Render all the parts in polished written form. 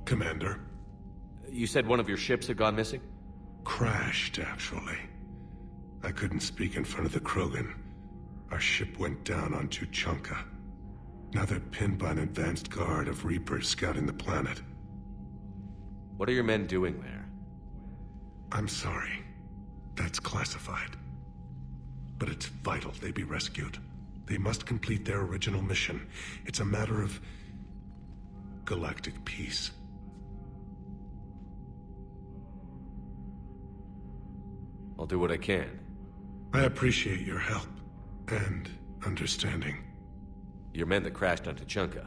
Commander. You said one of your ships had gone missing? Crashed, actually. I couldn't speak in front of the Krogan. Our ship went down on Tuchanka. Now they're pinned by an advanced guard of Reapers scouting the planet. What are your men doing there? I'm sorry. That's classified. But it's vital they be rescued. They must complete their original mission. It's a matter of galactic peace. I'll do what I can. I appreciate your help and understanding. Your men that crashed on Tuchanka.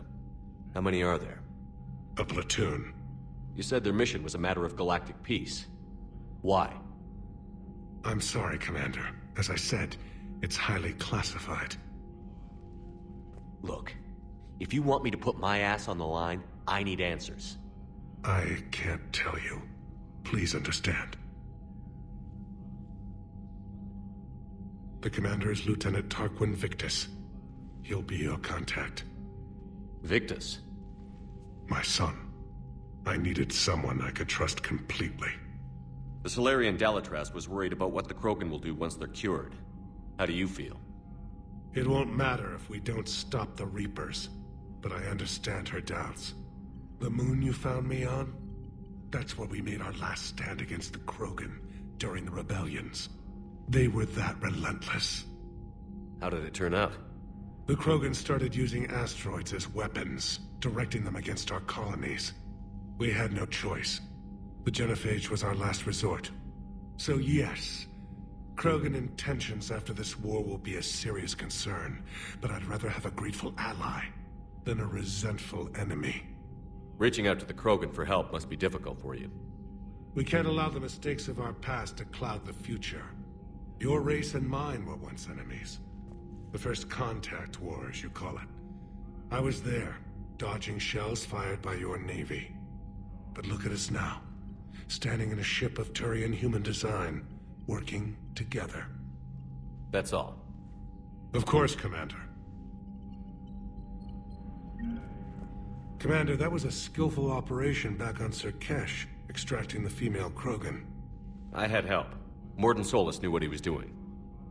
How many are there? A platoon. You said their mission was a matter of galactic peace. Why? I'm sorry, Commander. As I said, it's highly classified. Look, if you want me to put my ass on the line, I need answers. I can't tell you. Please understand. The commander is Lieutenant Tarquin Victus. He'll be your contact. Victus? My son. I needed someone I could trust completely. The Solarian Dalatras was worried about what the Krogan will do once they're cured. How do you feel? It won't matter if we don't stop the Reapers, but I understand her doubts. The moon you found me on? That's where we made our last stand against the Krogan during the rebellions. They were that relentless. How did it turn out? The Krogan started using asteroids as weapons, directing them against our colonies. We had no choice. The Genophage was our last resort. So yes, Krogan intentions after this war will be a serious concern, but I'd rather have a grateful ally than a resentful enemy. Reaching out to the Krogan for help must be difficult for you. We can't allow the mistakes of our past to cloud the future. Your race and mine were once enemies. The First Contact War, as you call it. I was there, dodging shells fired by your navy. But look at us now, standing in a ship of Turian human design, working together. That's all. Of course, Commander. Commander, that was a skillful operation back on Sur'Kesh, extracting the female Krogan. I had help. Mordin Solus knew what he was doing.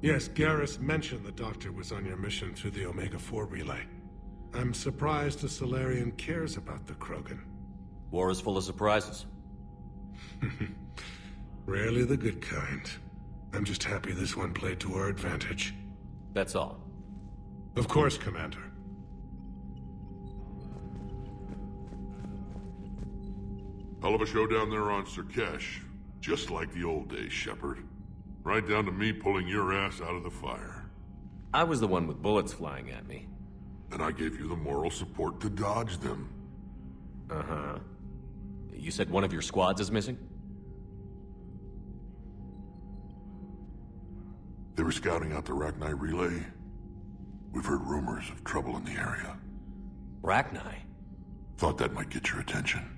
Yes, Garrus mentioned the Doctor was on your mission through the Omega-4 relay. I'm surprised the Solarian cares about the Krogan. War is full of surprises. Rarely the good kind. I'm just happy this one played to our advantage. That's all. Of course, Commander. Hell of a show down there on Sur'Kesh. Just like the old days, Shepard. Right down to me pulling your ass out of the fire. I was the one with bullets flying at me. And I gave you the moral support to dodge them. Uh-huh. You said one of your squads is missing? They were scouting out the Rachni relay. We've heard rumors of trouble in the area. Rachni? Thought that might get your attention.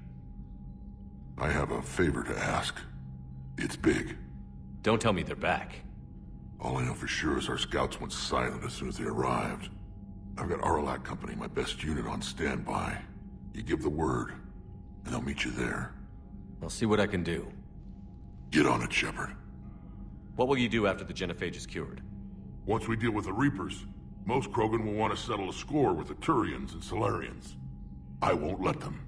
I have a favor to ask. It's big. Don't tell me they're back. All I know for sure is our scouts went silent as soon as they arrived. I've got Aralac Company, my best unit, on standby. You give the word, and I'll meet you there. I'll see what I can do. Get on it, Shepard. What will you do after the Genophage is cured? Once we deal with the Reapers, most Krogan will want to settle a score with the Turians and Solarians. I won't let them.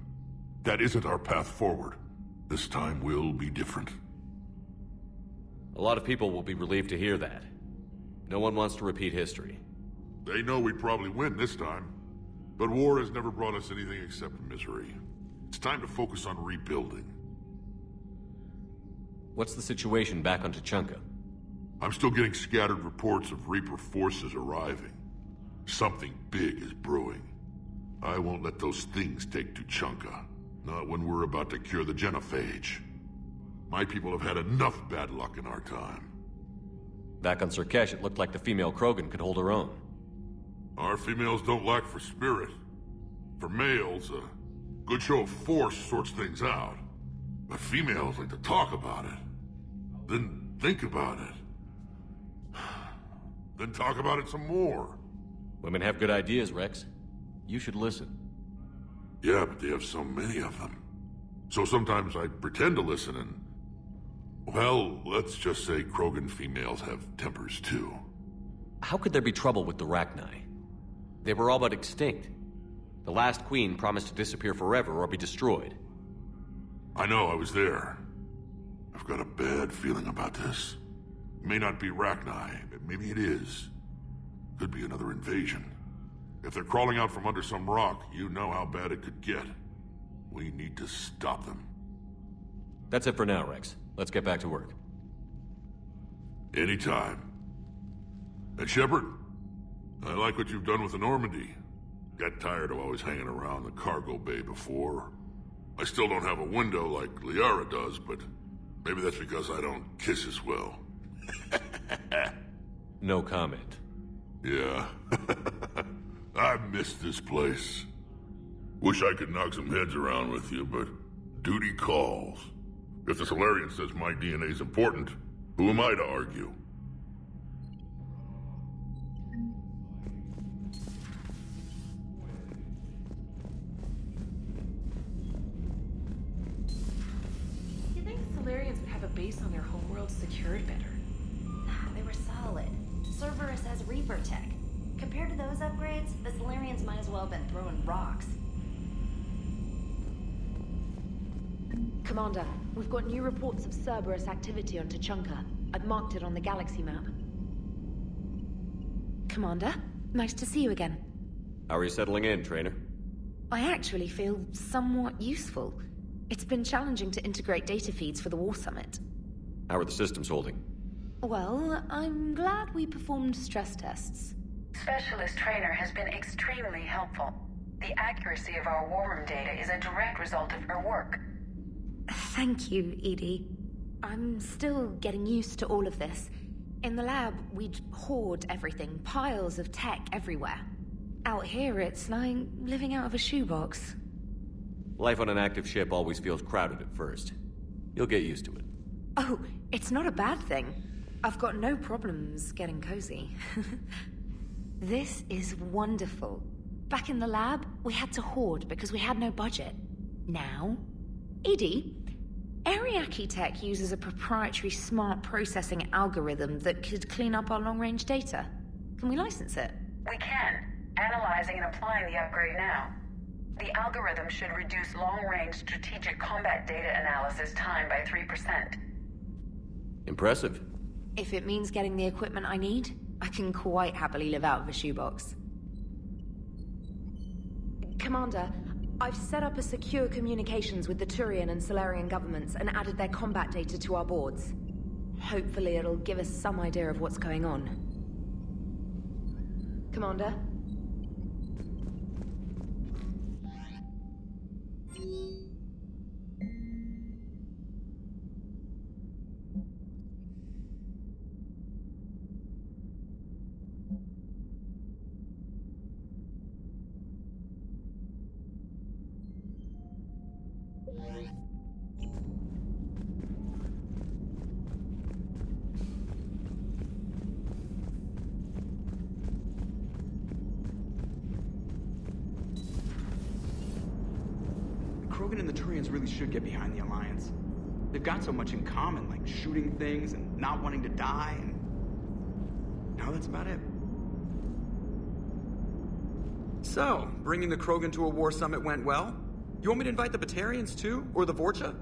That isn't our path forward. This time will be different. A lot of people will be relieved to hear that. No one wants to repeat history. They know we'd probably win this time. But war has never brought us anything except misery. It's time to focus on rebuilding. What's the situation back on Tuchanka? I'm still getting scattered reports of Reaper forces arriving. Something big is brewing. I won't let those things take Tuchanka. Not when we're about to cure the Genophage. My people have had enough bad luck in our time. Back on Sur'Kesh, it looked like the female Krogan could hold her own. Our females don't lack for spirit. For males, a good show of force sorts things out. But females like to talk about it. Then think about it. Then talk about it some more. Women have good ideas, Wrex. You should listen. Yeah, but they have so many of them. So sometimes I pretend to listen and... Well, let's just say Krogan females have tempers too. How could there be trouble with the Rachni? They were all but extinct. The last queen promised to disappear forever or be destroyed. I know, I was there. I've got a bad feeling about this. It may not be Rachni, but maybe it is. Could be another invasion. If they're crawling out from under some rock, you know how bad it could get. We need to stop them. That's it for now, Wrex. Let's get back to work. Anytime. And Shepard, I like what you've done with the Normandy. Got tired of always hanging around the cargo bay before. I still don't have a window like Liara does, but maybe that's because I don't kiss as well. No comment. Yeah. I miss this place. Wish I could knock some heads around with you, but duty calls. If the Solarian says my DNA's important, who am I to argue? You think Solarians would have a base on their homeworld secured better? Nah, they were solid. Cerberus has Reaper tech. Compared to those upgrades, the Solarians might as well have been throwing rocks. Commander, we've got new reports of Cerberus activity on Tuchanka. I've marked it on the galaxy map. Commander, nice to see you again. How are you settling in, Trainer? I actually feel somewhat useful. It's been challenging to integrate data feeds for the War Summit. How are the systems holding? Well, I'm glad we performed stress tests. Specialist Trainer has been extremely helpful. The accuracy of our war room data is a direct result of her work. Thank you, Edie. I'm still getting used to all of this. In the lab, we'd hoard everything, piles of tech everywhere. Out here, it's like living out of a shoebox. Life on an active ship always feels crowded at first. You'll get used to it. Oh, it's not a bad thing. I've got no problems getting cozy. This is wonderful. Back in the lab, we had to hoard because we had no budget. Now, Edie, Ariake Tech uses a proprietary smart processing algorithm that could clean up our long-range data. Can we license it? We can. Analyzing and applying the upgrade now. The algorithm should reduce long-range strategic combat data analysis time by 3%. Impressive. If it means getting the equipment I need, I can quite happily live out of a shoebox. Commander, I've set up a secure communications with the Turian and Solarian governments and added their combat data to our boards. Hopefully it'll give us some idea of what's going on. Commander? Krogan and the Turians really should get behind the Alliance. They've got so much in common, like shooting things and not wanting to die, and... now that's about it. So, bringing the Krogan to a war summit went well? You want me to invite the Batarians too? Or the Vorcha?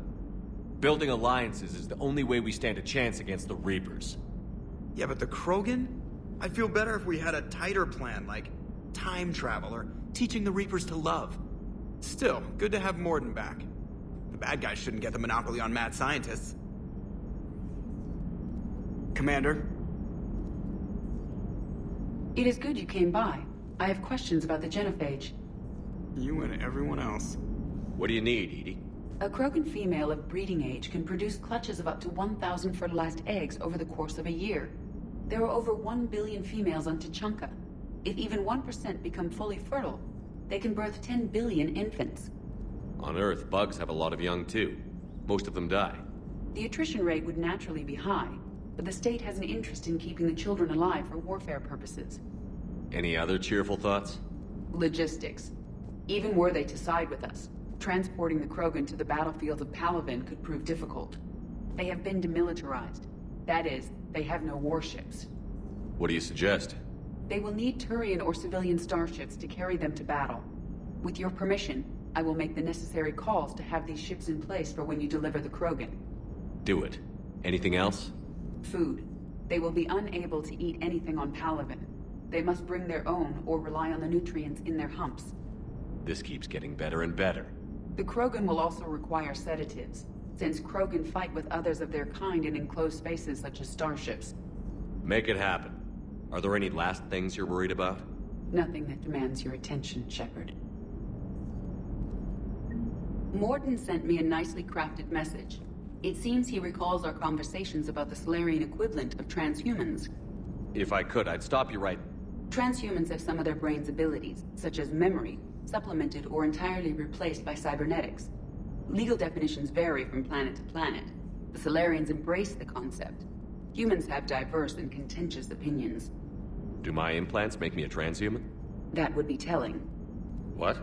Building alliances is the only way we stand a chance against the Reapers. Yeah, but the Krogan? I'd feel better if we had a tighter plan, like time travel or teaching the Reapers to love. Still, good to have Morden back. The bad guys shouldn't get the monopoly on mad scientists. Commander? It is good you came by. I have questions about the Genophage. You and everyone else. What do you need, Edie? A Krogan female of breeding age can produce clutches of up to 1,000 fertilized eggs over the course of a year. There are over 1 billion females on Tuchanka. If even 1% become fully fertile, they can birth 10 billion infants. On Earth, bugs have a lot of young too. Most of them die. The attrition rate would naturally be high, but the state has an interest in keeping the children alive for warfare purposes. Any other cheerful thoughts? Logistics. Even were they to side with us, Transporting the Krogan to the battlefields of Palaven could prove difficult. They have been demilitarized. That is, they have no warships. What do you suggest? They will need Turian or civilian starships to carry them to battle. With your permission, I will make the necessary calls to have these ships in place for when you deliver the Krogan. Do it. Anything else? Food. They will be unable to eat anything on Palaven. They must bring their own or rely on the nutrients in their humps. This keeps getting better and better. The Krogan will also require sedatives, since Krogan fight with others of their kind in enclosed spaces such as starships. Make it happen. Are there any last things you're worried about? Nothing that demands your attention, Shepard. Morden sent me a nicely crafted message. It seems he recalls our conversations about the Solarian equivalent of transhumans. If I could, I'd stop you right... Transhumans have some of their brain's abilities, such as memory, supplemented or entirely replaced by cybernetics. Legal definitions vary from planet to planet. The Solarians embrace the concept. Humans have diverse and contentious opinions. Do my implants make me a transhuman? That would be telling. What?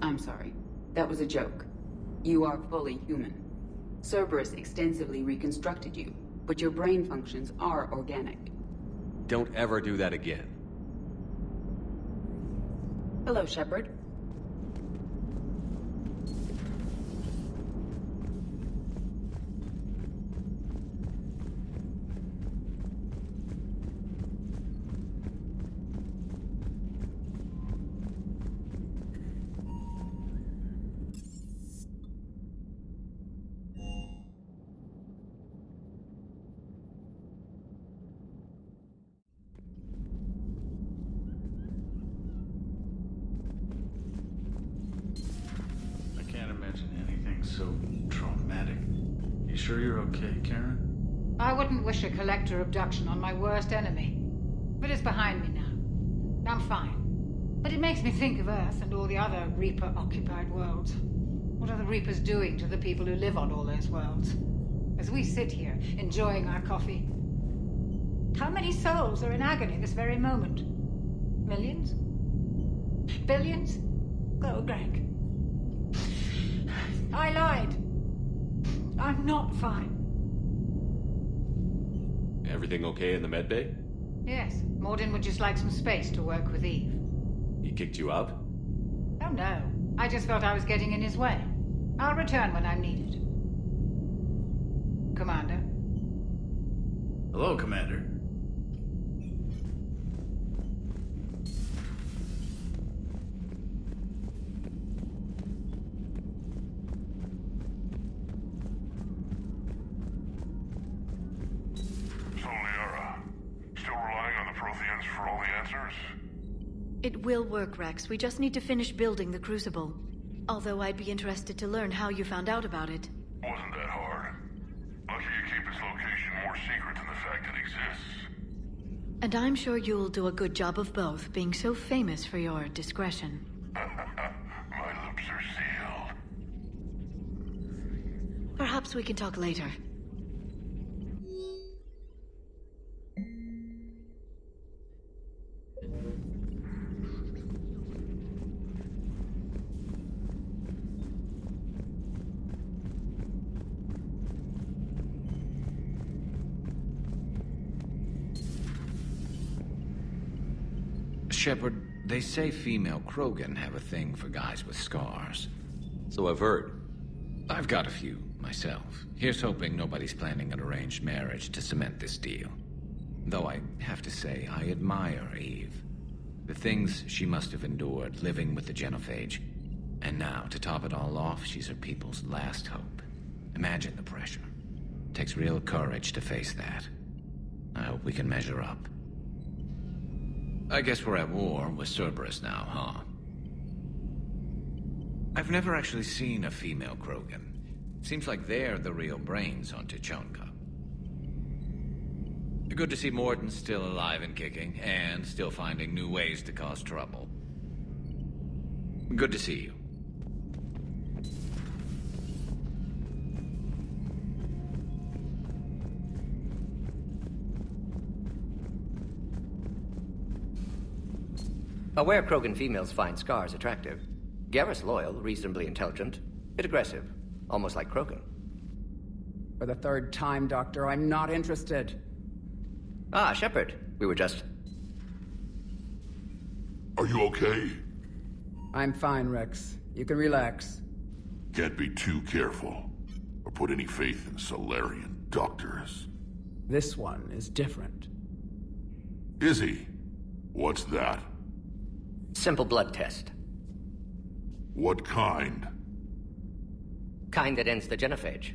I'm sorry. That was a joke. You are fully human. Cerberus extensively reconstructed you, but your brain functions are organic. Don't ever do that again. Hello, Shepard. So traumatic. You sure you're okay, Karen? I wouldn't wish a collector abduction on my worst enemy. But it's behind me now. I'm fine. But it makes me think of Earth and all the other Reaper-occupied worlds. What are the Reapers doing to the people who live on all those worlds? As we sit here, enjoying our coffee. How many souls are in agony this very moment? Millions? Billions? Oh, Greg. I lied. I'm not fine. Everything okay in the medbay? Yes, Morden would just like some space to work with Eve. He kicked you out? Oh no, I just felt I was getting in his way. I'll return when I'm needed. Commander. Hello, Commander. It will work, Wrex. We just need to finish building the Crucible. Although I'd be interested to learn how you found out about it. Wasn't that hard. Lucky you keep its location more secret than the fact it exists. And I'm sure you'll do a good job of both, being so famous for your discretion. My lips are sealed. Perhaps we can talk later. Shepard, they say female Krogan have a thing for guys with scars. So I've heard. I've got a few, myself. Here's hoping nobody's planning an arranged marriage to cement this deal. Though I have to say, I admire Eve. The things she must have endured living with the Genophage. And now, to top it all off, she's her people's last hope. Imagine the pressure. Takes real courage to face that. I hope we can measure up. I guess we're at war with Cerberus now, huh? I've never actually seen a female Krogan. Seems like they're the real brains on Tuchanka. Good to see Morden's still alive and kicking, and still finding new ways to cause trouble. Good to see you. Aware Krogan females find scars attractive. Garrus loyal, reasonably intelligent, bit aggressive, almost like Krogan. For the third time, Doctor, I'm not interested. Ah, Shepard. We were just... Are you okay? I'm fine, Wrex. You can relax. Can't be too careful, or put any faith in Solarian doctors. This one is different. Is he? What's that? Simple blood test. What kind? Kind that ends the genophage.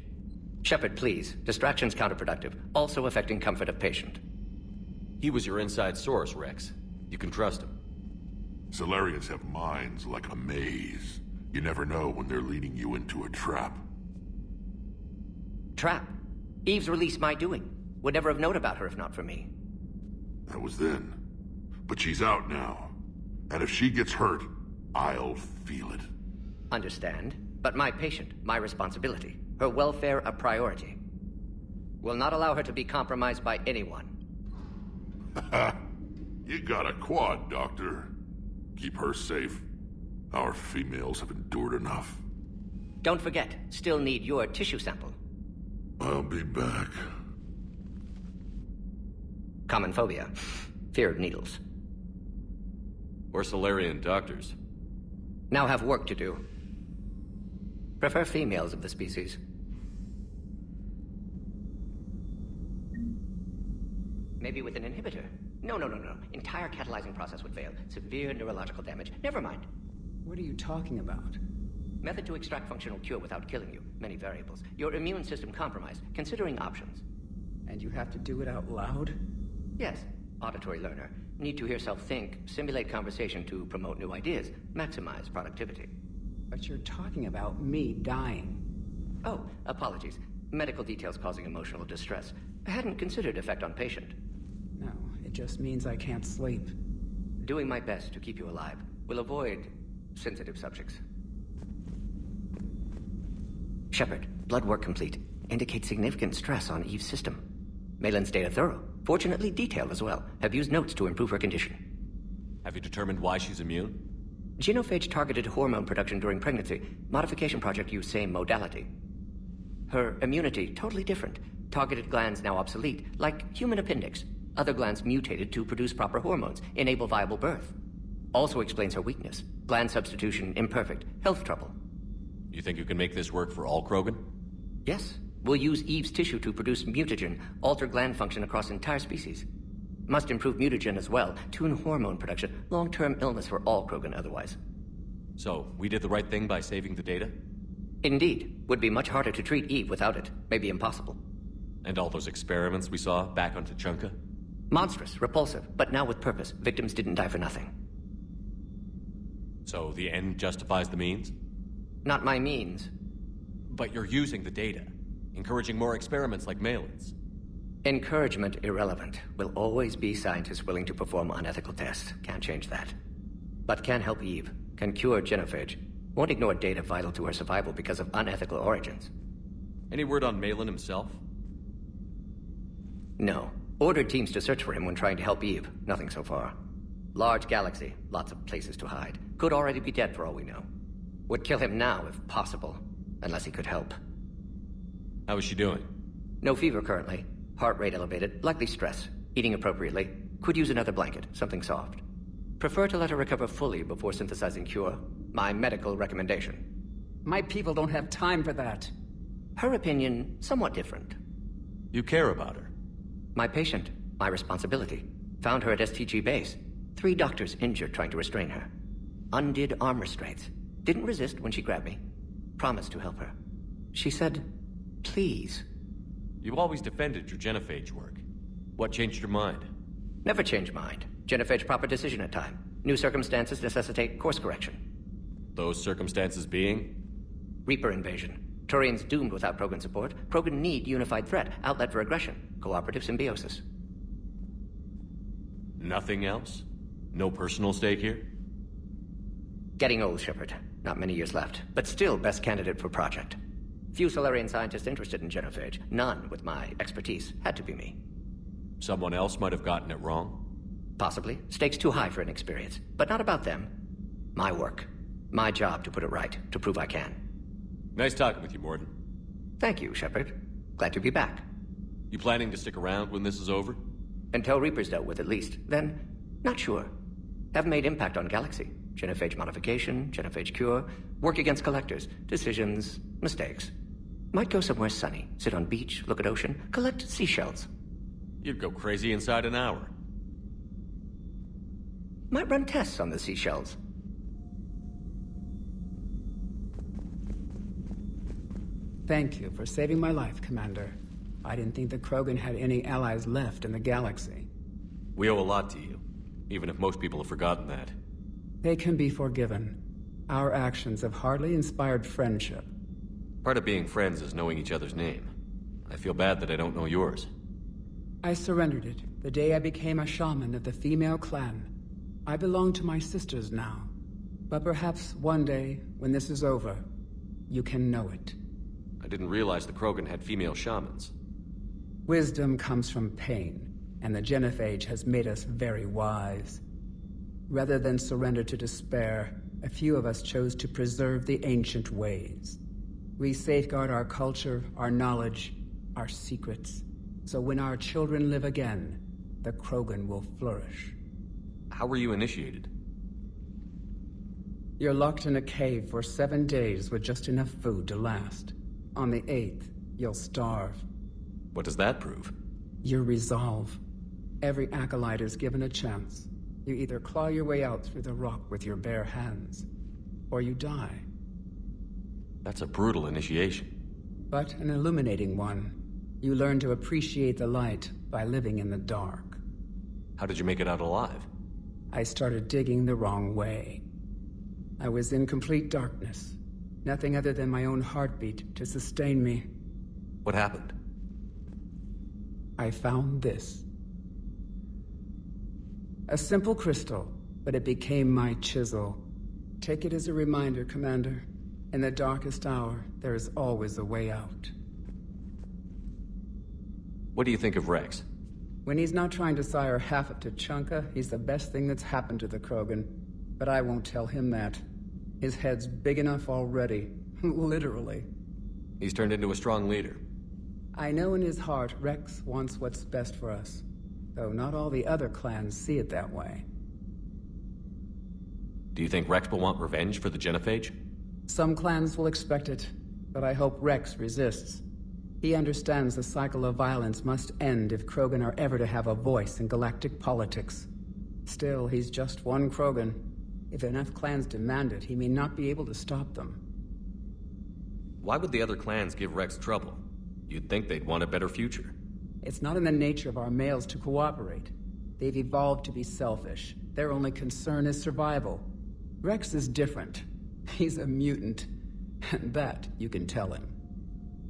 Shepard, please. Distraction's counterproductive, also affecting comfort of patient. He was your inside source, Wrex. You can trust him. Solarians have minds like a maze. You never know when they're leading you into a trap. Trap? Eve's release my doing. Would never have known about her if not for me. That was then. But she's out now. And if she gets hurt, I'll feel it. Understand. But my patient, my responsibility. Her welfare a priority. Will not allow her to be compromised by anyone. You got a quad, Doctor. Keep her safe. Our females have endured enough. Don't forget, still need your tissue sample. I'll be back. Common phobia. Fear of needles. Or Solarian doctors. Now have work to do. Prefer females of the species. Maybe with an inhibitor. No. Entire catalyzing process would fail. Severe neurological damage. Never mind. What are you talking about? Method to extract functional cure without killing you. Many variables. Your immune system compromised. Considering options. And you have to do it out loud? Yes. Auditory learner. Need to hear self-think, simulate conversation to promote new ideas, maximize productivity. But you're talking about me dying. Oh, apologies. Medical details causing emotional distress. I hadn't considered effect on patient. No, it just means I can't sleep. Doing my best to keep you alive. Will avoid sensitive subjects. Shepard, blood work complete. Indicates significant stress on Eve's system. Malin's data thorough. Fortunately detailed as well. Have used notes to improve her condition. Have you determined why she's immune? Genophage targeted hormone production during pregnancy. Modification project used same modality. Her immunity, totally different. Targeted glands now obsolete, like human appendix. Other glands mutated to produce proper hormones, enable viable birth. Also explains her weakness. Gland substitution imperfect. Health trouble. You think you can make this work for all Krogan? Yes. We'll use Eve's tissue to produce mutagen, alter gland function across entire species. Must improve mutagen as well, tune hormone production, long-term illness for all Krogan otherwise. So, we did the right thing by saving the data? Indeed. Would be much harder to treat Eve without it. Maybe impossible. And all those experiments we saw back on Tuchanka? Monstrous, repulsive, but now with purpose. Victims didn't die for nothing. So the end justifies the means? Not my means. But you're using the data, encouraging more experiments like Malin's. Encouragement irrelevant. Will always be scientists willing to perform unethical tests. Can't change that. But can help Eve. Can cure genophage. Won't ignore data vital to her survival because of unethical origins. Any word on Malin himself? No. Ordered teams to search for him when trying to help Eve. Nothing so far. Large galaxy. Lots of places to hide. Could already be dead for all we know. Would kill him now if possible. Unless he could help. How is she doing? No fever currently. Heart rate elevated. Likely stress. Eating appropriately. Could use another blanket. Something soft. Prefer to let her recover fully before synthesizing cure. My medical recommendation. My people don't have time for that. Her opinion, somewhat different. You care about her? My patient. My responsibility. Found her at STG base. 3 doctors injured trying to restrain her. Undid arm restraints. Didn't resist when she grabbed me. Promised to help her. She said, please. You always defended your genophage work. What changed your mind? Never change mind. Genophage proper decision at time. New circumstances necessitate course correction. Those circumstances being? Reaper invasion. Turians doomed without Krogan support. Krogan need unified threat. Outlet for aggression. Cooperative symbiosis. Nothing else? No personal stake here? Getting old, Shepard. Not many years left. But still best candidate for project. Few Solarian scientists interested in genophage. None with my expertise. Had to be me. Someone else might have gotten it wrong? Possibly. Stakes too high for inexperience. But not about them. My work. My job to put it right, to prove I can. Nice talking with you, Morden. Thank you, Shepard. Glad to be back. You planning to stick around when this is over? Until Reaper's dealt with, at least. Then, not sure. Have made impact on Galaxy. Genophage modification, Genophage cure, work against collectors, decisions, mistakes. Might go somewhere sunny, sit on beach, look at ocean, collect seashells. You'd go crazy inside an hour. Might run tests on the seashells. Thank you for saving my life, Commander. I didn't think the Krogan had any allies left in the galaxy. We owe a lot to you, even if most people have forgotten that. They can be forgiven. Our actions have hardly inspired friendship. Part of being friends is knowing each other's name. I feel bad that I don't know yours. I surrendered it the day I became a shaman of the female clan. I belong to my sisters now. But perhaps one day, when this is over, you can know it. I didn't realize the Krogan had female shamans. Wisdom comes from pain, and the Genophage has made us very wise. Rather than surrender to despair, a few of us chose to preserve the ancient ways. We safeguard our culture, our knowledge, our secrets. So when our children live again, the Krogan will flourish. How were you initiated? You're locked in a cave for 7 days with just enough food to last. On the 8th, you'll starve. What does that prove? Your resolve. Every acolyte is given a chance. You either claw your way out through the rock with your bare hands, or you die. That's a brutal initiation. But an illuminating one. You learn to appreciate the light by living in the dark. How did you make it out alive? I started digging the wrong way. I was in complete darkness. Nothing other than my own heartbeat to sustain me. What happened? I found this. A simple crystal, but it became my chisel. Take it as a reminder, Commander. In the darkest hour, there is always a way out. What do you think of Wrex? When he's not trying to sire half of Tuchanka, he's the best thing that's happened to the Krogan. But I won't tell him that. His head's big enough already. Literally. He's turned into a strong leader. I know in his heart Wrex wants what's best for us. Though not all the other clans see it that way. Do you think Wrex will want revenge for the Genophage? Some clans will expect it, but I hope Wrex resists. He understands the cycle of violence must end if Krogan are ever to have a voice in galactic politics. Still, he's just one Krogan. If enough clans demand it, he may not be able to stop them. Why would the other clans give Wrex trouble? You'd think they'd want a better future. It's not in the nature of our males to cooperate. They've evolved to be selfish. Their only concern is survival. Wrex is different. He's a mutant. And that you can tell him.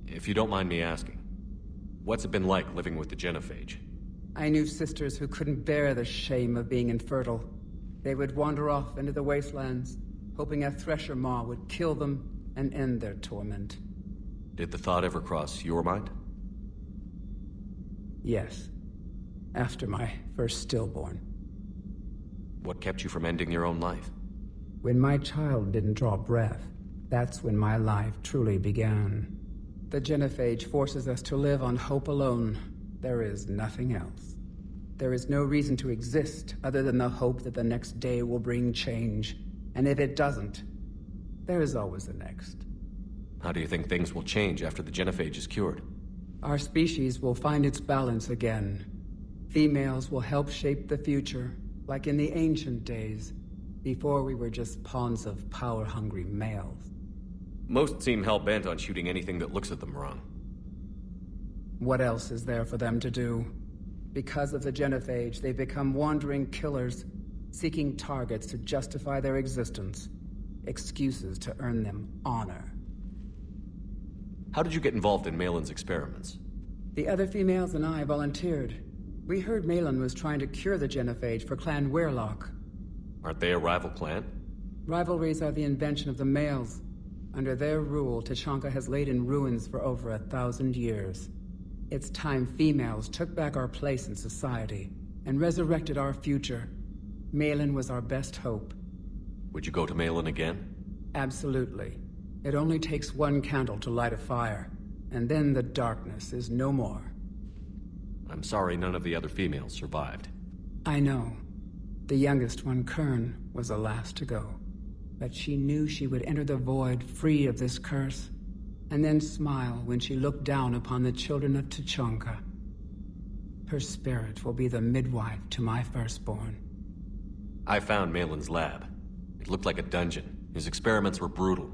If you don't mind me asking, what's it been like living with the Genophage? I knew sisters who couldn't bear the shame of being infertile. They would wander off into the wastelands, hoping a thresher maw would kill them and end their torment. Did the thought ever cross your mind? Yes. After my first stillborn. What kept you from ending your own life? When my child didn't draw breath, that's when my life truly began. The Genophage forces us to live on hope alone. There is nothing else. There is no reason to exist other than the hope that the next day will bring change. And if it doesn't, there is always the next. How do you think things will change after the Genophage is cured? Our species will find its balance again. Females will help shape the future, like in the ancient days, before we were just pawns of power-hungry males. Most seem hell-bent on shooting anything that looks at them wrong. What else is there for them to do? Because of the Genophage, they've become wandering killers, seeking targets to justify their existence. Excuses to earn them honor. How did you get involved in Malin's experiments? The other females and I volunteered. We heard Malin was trying to cure the Genophage for Clan Weirlock. Aren't they a rival clan? Rivalries are the invention of the males. Under their rule, Tuchanka has laid in ruins for over 1,000 years. It's time females took back our place in society and resurrected our future. Malin was our best hope. Would you go to Malin again? Absolutely. It only takes one candle to light a fire, and then the darkness is no more. I'm sorry none of the other females survived. I know. The youngest one, Kern, was the last to go. But she knew she would enter the void free of this curse, and then smile when she looked down upon the children of Tuchanka. Her spirit will be the midwife to my firstborn. I found Malin's lab. It looked like a dungeon. His experiments were brutal.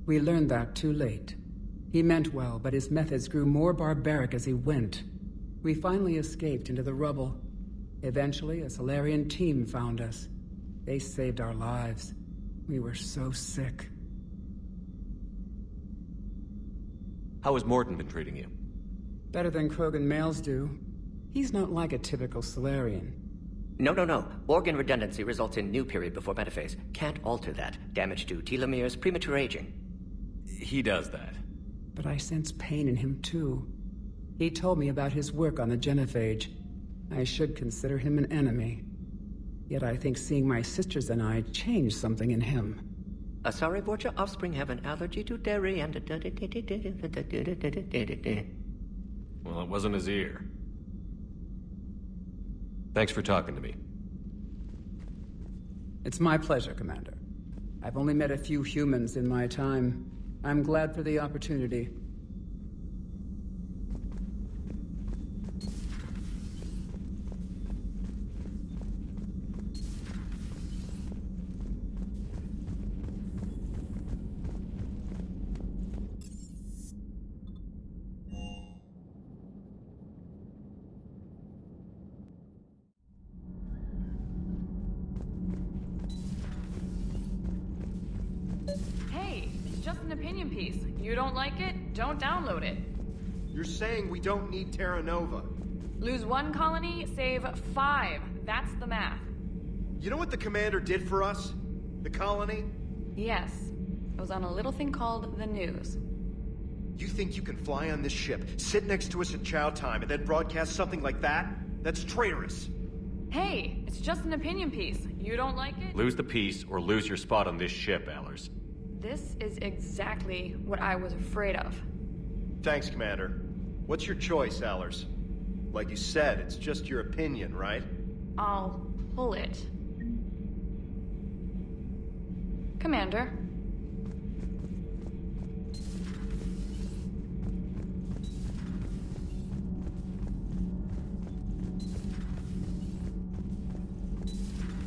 We learned that too late. He meant well, but his methods grew more barbaric as he went. We finally escaped into the rubble. Eventually, a Solarian team found us. They saved our lives. We were so sick. How has Morton been treating you? Better than Krogan males do. He's not like a typical Solarian. No. Organ redundancy results in new period before metaphase. Can't alter that. Damage to telomeres, premature aging. He does that. But I sense pain in him too. He told me about his work on the Genophage. I should consider him an enemy. Yet I think seeing my sisters and I changed something in him. Sorry, Borgia, offspring have an allergy to dairy and... Well, it wasn't his ear. Thanks for talking to me. It's my pleasure, Commander. I've only met a few humans in my time. I'm glad for the opportunity. Just an opinion piece. You don't like it? Don't download it. You're saying we don't need Terra Nova. Lose 1 colony, save 5. That's the math. You know what the commander did for us? The colony? Yes. It was on a little thing called the news. You think you can fly on this ship, sit next to us at chow time, and then broadcast something like that? That's traitorous. Hey, it's just an opinion piece. You don't like it? Lose the piece or lose your spot on this ship, Allers. This is exactly what I was afraid of. Thanks, Commander. What's your choice, Allers? Like you said, it's just your opinion, right? I'll pull it. Commander.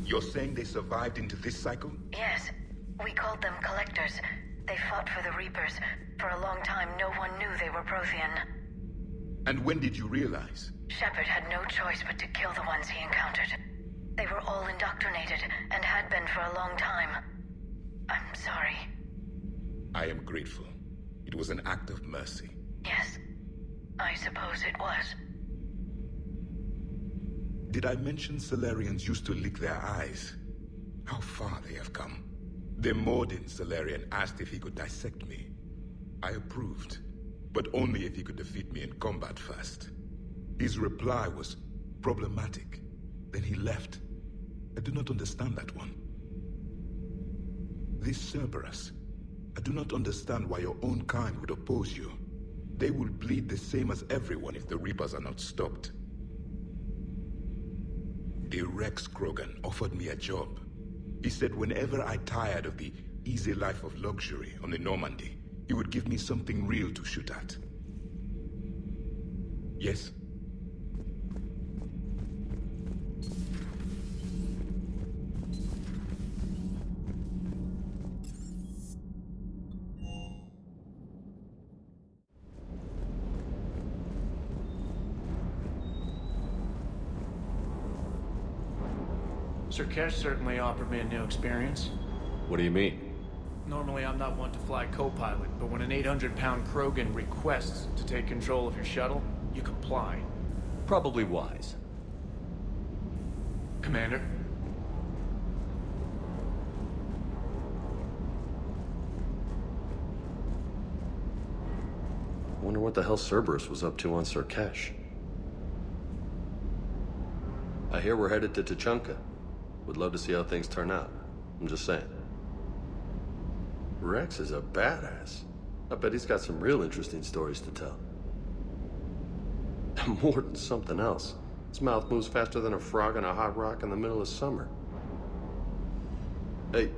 You're saying they survived into this cycle? Yes. We called them collectors. They fought for the Reapers. For a long time, no one knew they were Prothean. And when did you realize? Shepard had no choice but to kill the ones he encountered. They were all indoctrinated, and had been for a long time. I'm sorry. I am grateful. It was an act of mercy. Yes, I suppose it was. Did I mention Solarians used to lick their eyes? How far they have come. The Mordin Solarian asked if he could dissect me. I approved, but only if he could defeat me in combat first. His reply was problematic. Then he left. I do not understand that one. This Cerberus, I do not understand why your own kind would oppose you. They will bleed the same as everyone if the Reapers are not stopped. The Wrex Krogan offered me a job. He said whenever I tired of the easy life of luxury on the Normandy, he would give me something real to shoot at. Yes? Sur'Kesh certainly offered me a new experience. What do you mean? Normally I'm not one to fly co-pilot, but when an 800-pound Krogan requests to take control of your shuttle, you comply. Probably wise. Commander? I wonder what the hell Cerberus was up to on Sur'Kesh. I hear we're headed to Tuchanka. Would love to see how things turn out. I'm just saying. Wrex is a badass. I bet he's got some real interesting stories to tell. More than something else. His mouth moves faster than a frog on a hot rock in the middle of summer. Hey,